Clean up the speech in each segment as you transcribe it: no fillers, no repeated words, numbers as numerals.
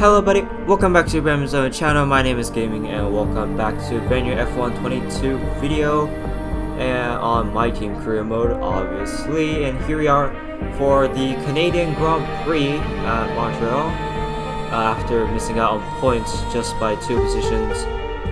Hello buddy, welcome back to the Brandon Zone channel. My name is Gaming and welcome back to brand new F1 22 video and on my team career mode obviously. And here we are for the Canadian Grand Prix at Montreal after missing out on points just by 2 positions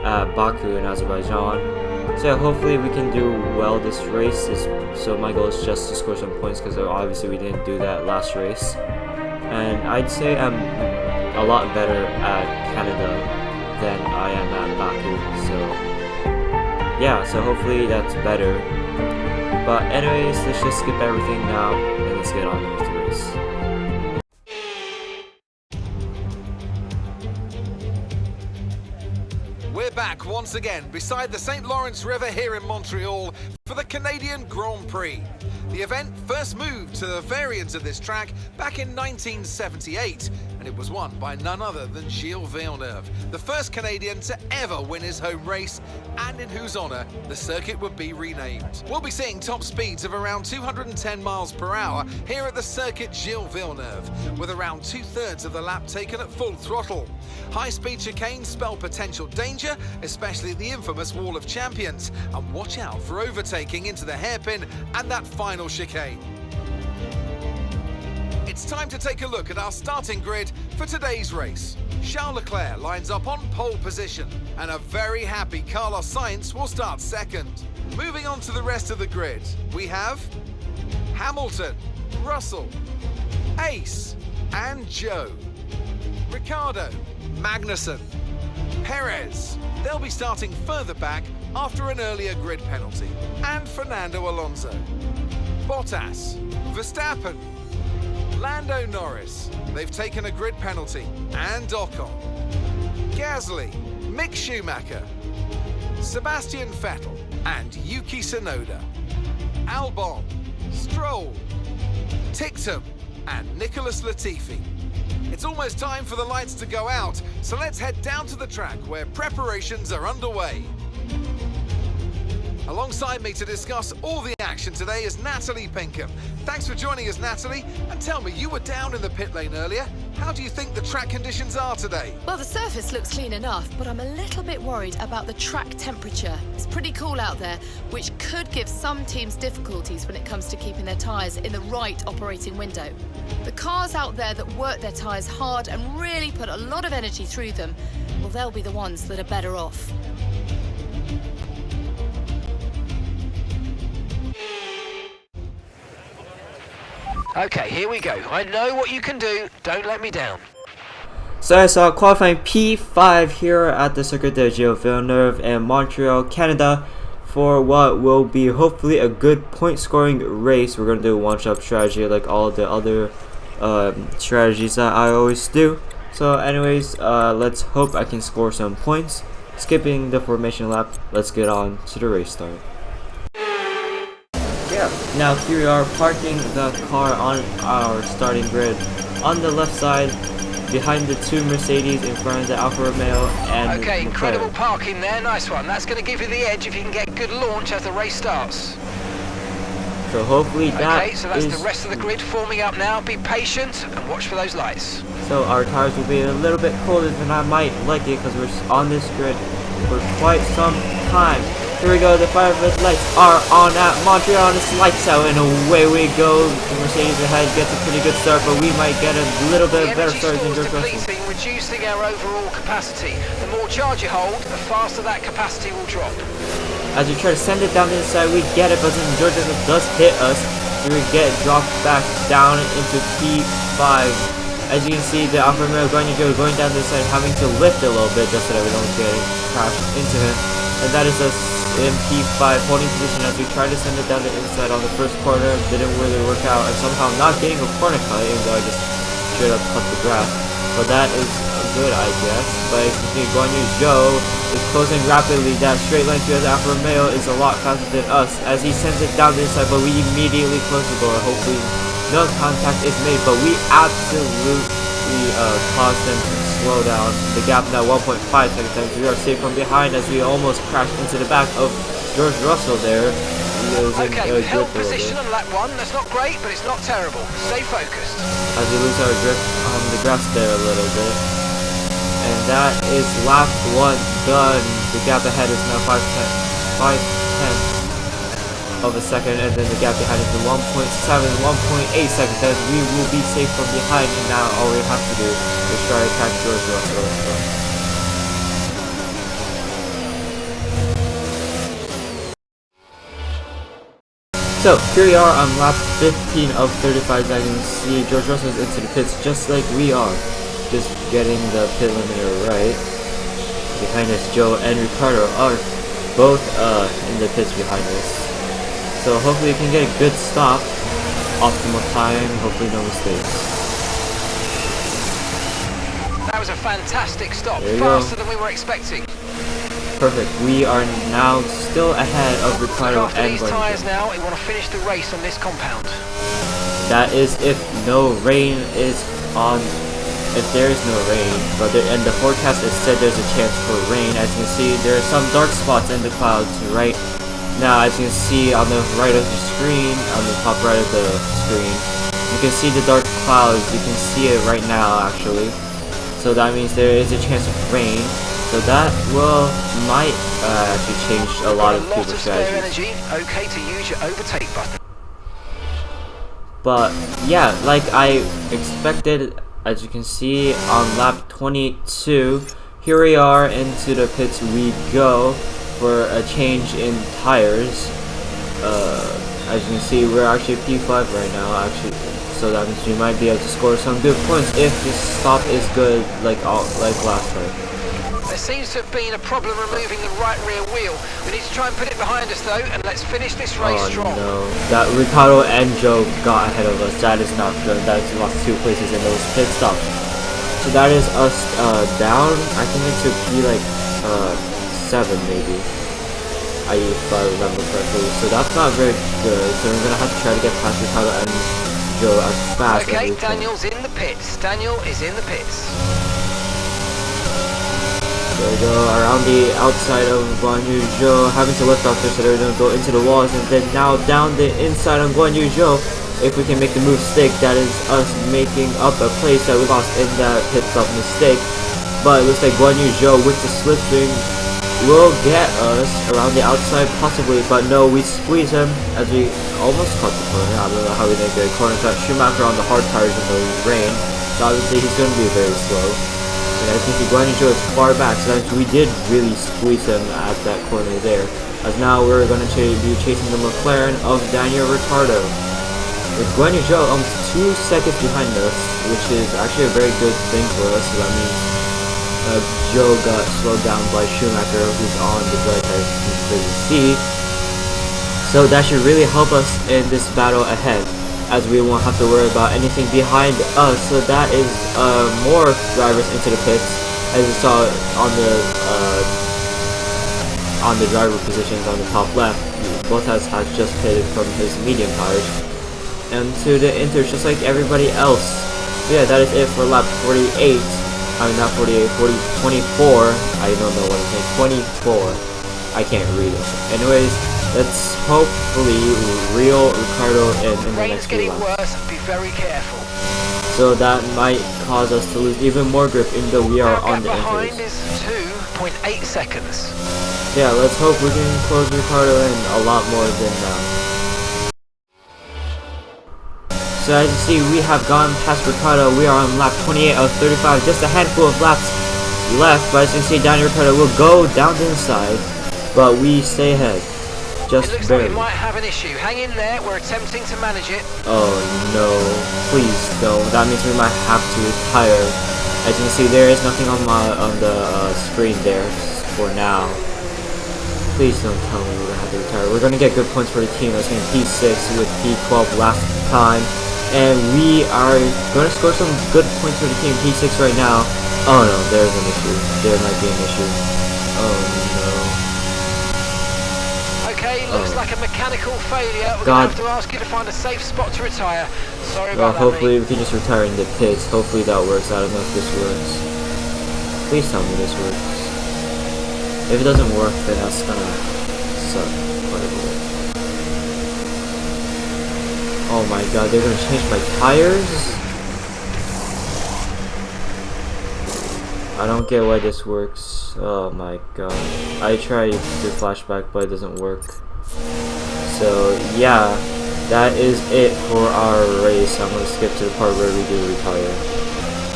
at Baku in Azerbaijan. So hopefully we can do well this race. So my goal is just to score some points because obviously we didn't do that last race. And I'd say I'm a lot better at Canada than I am at Baku, so yeah, so hopefully that's better. But anyways, let's just skip everything now and let's get on with the race. We're back once again beside the St. Lawrence River here in Montreal for the Canadian Grand Prix. The event first moved to the variant of this track back in 1978, and it was won by none other than Gilles Villeneuve, the first Canadian to ever win his home race, and in whose honour the circuit would be renamed. We'll be seeing top speeds of around 210 miles per hour here at the circuit Gilles Villeneuve, with around 2/3 of the lap taken at full throttle. High-speed chicanes spell potential danger, especially the infamous Wall of Champions, and watch out for overtaking into the hairpin and that final chicane. It's time to take a look at our starting grid for today's race. Charles Leclerc lines up on pole position, and a very happy Carlos Sainz will start second. Moving on to the rest of the grid, we have Hamilton, Russell, Ace, and Joe. Ricciardo, Magnussen, Perez. They'll be starting further back after an earlier grid penalty. And Fernando Alonso. Bottas, Verstappen, Lando Norris. They've taken a grid penalty. And Ocon. Gasly, Mick Schumacher, Sebastian Vettel, and Yuki Tsunoda. Albon, Stroll, Ticktum, and Nicholas Latifi. It's almost time for the lights to go out, so let's head down to the track where preparations are underway. Alongside me to discuss all the action today is Natalie Pinkham. Thanks for joining us, Natalie. And tell me, you were down in the pit lane earlier. How do you think the track conditions are today? Well, the surface looks clean enough, but I'm a little bit worried about the track temperature. It's pretty cool out there, which could give some teams difficulties when it comes to keeping their tyres in the right operating window. The cars out there that work their tyres hard and really put a lot of energy through them, well, they'll be the ones that are better off. Okay, here we go. I know what you can do. Don't let me down. So I saw qualifying P5 here at the Circuit de Gilles Villeneuve in Montreal, Canada, for what will be hopefully a good point scoring race. We're going to do a one-shot strategy like all the other strategies that I always do. So anyways, let's hope I can score some points. Skipping the formation lap, let's get on to the race start. Now here we are parking the car on our starting grid. On the left side, behind the 2 Mercedes, in front of the Alfa Romeo and Okay, McLaren. incredible parking there. Nice one. That's going to give you the edge if you can get good launch as the race starts. So hopefully that Okay, so that's the rest of the grid forming up now. Be patient and watch for those lights. So our tires will be a little bit colder than I might like it because we're on this grid for quite some time. Here we go, the firework lights are on at Montreal, and it's lights out, and away we go. The Mercedes ahead gets a pretty good start, but we might get a little bit better start than George Russell. Reducing our overall capacity. The more charge you hold, the faster that capacity will drop. As we try to send it down the inside, we get it, but then George Russell does hit us. We get dropped back down into P5. As you can see, the Alfa Romeo going down the inside, having to lift a little bit just so that we don't get crashed into him. And that is us in P5 holding position as we try to send it down the inside on the first corner. Didn't really work out, and somehow not getting a corner cut, even though I just straight up cut the grass. But that is good, I guess. But as you can see, Guan Yu Zhou is closing rapidly. That straight line to the Alfa Romeo is a lot faster than us as he sends it down the inside, but we immediately close the door. Hopefully no contact is made, but we absolutely caused them to slow down. The gap now 1.5 seconds. We are safe from behind as we almost crashed into the back of George Russell there. Okay, held position on lap 1. That's not great, but it's not terrible. Stay focused. As we lose our grip on the grass there a little bit. And that is lap 1 done. The gap ahead is now 5 tenths of a second, and then the gap behind is 1.7, 1.8 seconds. Then we will be safe from behind, and now all we have to do is try to catch George Russell. So here we are on lap 15 of 35. As you can see, George Russell is into the pits just like we are. Just getting the pit limiter right. Behind us, Joe and Ricardo are both in the pits behind us. So hopefully we can get a good stop. Optimal time, hopefully no mistakes. That was a fantastic stop, There you faster go. than we were expecting. Perfect. We are now still ahead of Ricardo After and these Gordon. tyres now, we want to finish the race on this compound. That is if no rain is on. If there is no rain, but in the forecast it said there's a chance for rain. As you can see, there are some dark spots in the clouds right now. As you can see on the right of the screen, on the top right of the screen, you can see the dark clouds. You can see it right now actually. So that means there is a chance of rain. So that might actually change a lot of people's spare strategies. energy, okay to use your overtake button. But yeah, like I expected, as you can see on lap 22, here we are, into the pits we go for a change in tires. As you can see, we're actually P5 right now, actually, so that means we might be able to score some good points if this stop is good like last time. There seems to have been a problem removing the right rear wheel. We need to try and put it behind us though, and let's finish this race strong. No, that Ricardo and Joe got ahead of us. That is not good. That is lost 2 places in those pit stops. So that is us down. I think it took be like 7 maybe, if I remember correctly. So that's not very good. So we're gonna have to try to get past Ricardo and Joe as fast as Okay, we can. Daniel's in the pits. Daniel is in the pits. There we go, around the outside of Guan Yu Zhou, having to lift off there so they don't go into the walls, and then now down the inside on Guan Yu Zhou. If we can make the move stick, that is us making up a place that we lost in that pit stop mistake. But it looks like Guan Yu Zhou with the slipping will get us around the outside possibly, but no, we squeeze him as we almost caught the corner. I don't know how we didn't get a corner cut. Schumacher on the hard tires in the rain, so obviously he's going to be very slow. And as you can see, Guan Yu Zhou is far back, so that means we did really squeeze him at that corner there. As now we're going to be chasing the McLaren of Daniel Ricciardo. With Guan Yu Zhou almost 2 seconds behind us, which is actually a very good thing for us. So that means Joe got slowed down by Schumacher, who's on the dry tires, as you can see. So that should really help us in this battle ahead, as we won't have to worry about anything behind us. So that is more drivers into the pits, as you saw on the driver positions on the top left. Bottas has just pitted from his medium tires, and to the inters just like everybody else. So yeah, that is it for lap 48. I mean not 48, 24. I don't know what I'm saying. 24. I can't read it. Anyways, let's hopefully reel Ricardo in the Rain's next few getting laps. worse, be very careful. So that might cause us to lose even more grip, even though we are Our on the gap behind inters. is 2.8 seconds. Yeah, let's hope we can close Ricardo in a lot more than now. So as you see, we have gone past Ricardo. We are on lap 28 of 35, just a handful of laps left. But as you can see, Daniel Ricciardo will go down the inside, but we stay ahead, just It looks barely. like we might have an issue. Hang in there, we're attempting to manage it. Oh no, please don't. That means we might have to retire. As you can see, there is nothing on the screen there for now. Please don't tell me we're gonna have to retire. We're gonna get good points for the team. I was getting P6 with P12 last time, and we are gonna score some good points for the team. P6 right now. Oh no, there's an issue. There might be an issue. Oh Okay, looks like a mechanical failure. We're God. going to have to ask you to find a safe spot to retire. Sorry no. Well, about that, hopefully mate. we can just retire in the pits. Hopefully that works. I don't know if this works. Please tell me this works. If it doesn't work, then that's gonna suck quite a bit. Oh my god, they're gonna change my tires? I don't get why this works. Oh my god. I tried to do flashback, but it doesn't work. So yeah, that is it for our race. I'm gonna skip to the part where we do retire.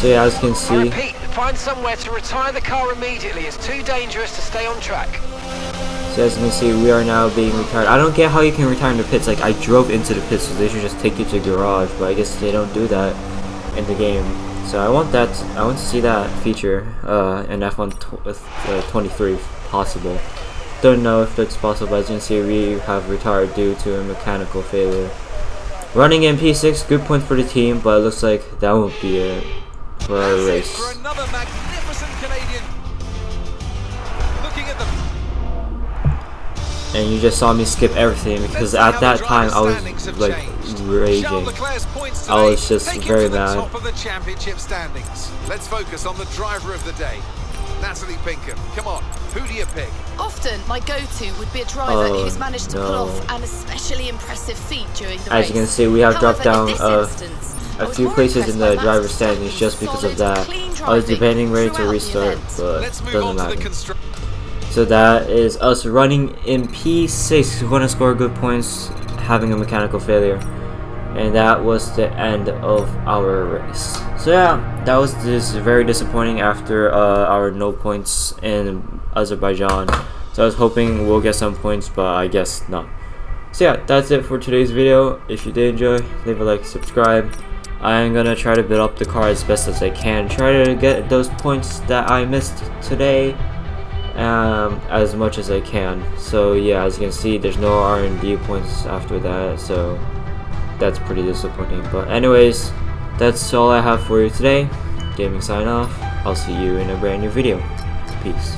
So yeah, as you can I see, repeat, find somewhere to retire the car immediately. It's too dangerous to stay on track. so as you can see, we are now being retired. I don't get how you can retire in the pits. Like, I drove into the pits, so they should just take you to the garage, but I guess they don't do that in the game. So I want that. I want to see that feature in F1 23 if possible. Don't know if it's possible, but as you can see, we have retired due to a mechanical failure. Running in P6, good point for the team, but it looks like that won't be it for our That's it race. for another magnificent Canadian. Looking at them. And you just saw me skip everything because at that time I was like raging. I was just very mad. Top of the championship standings. Let's focus on the driver of the day, Natalie Pinkham. Come on, who do you pick? Often, my go-to would be a driver Oh, who's managed to pull no. off an especially impressive feat during the As race. you can see, we have dropped However, down in this instance, I a was few more places in impressed the by driver Max standings Verstappen's just because of solid, that. clean I was driving debating ready to throughout the restart, event. but Let's move doesn't on to the matter. construction. So that is us running in P6. We're going to score good points, having a mechanical failure. And that was the end of our race. So yeah, that was just very disappointing after our no points in Azerbaijan. So I was hoping we'll get some points, but I guess not. So yeah, that's it for today's video. If you did enjoy, leave a like, subscribe. I am gonna try to build up the car as best as I can. Try to get those points that I missed today as much as I can. So yeah, as you can see, there's no R&D points after that, so that's pretty disappointing. But anyways, that's all I have for you today. Gaming sign off. I'll see you in a brand new video. Peace.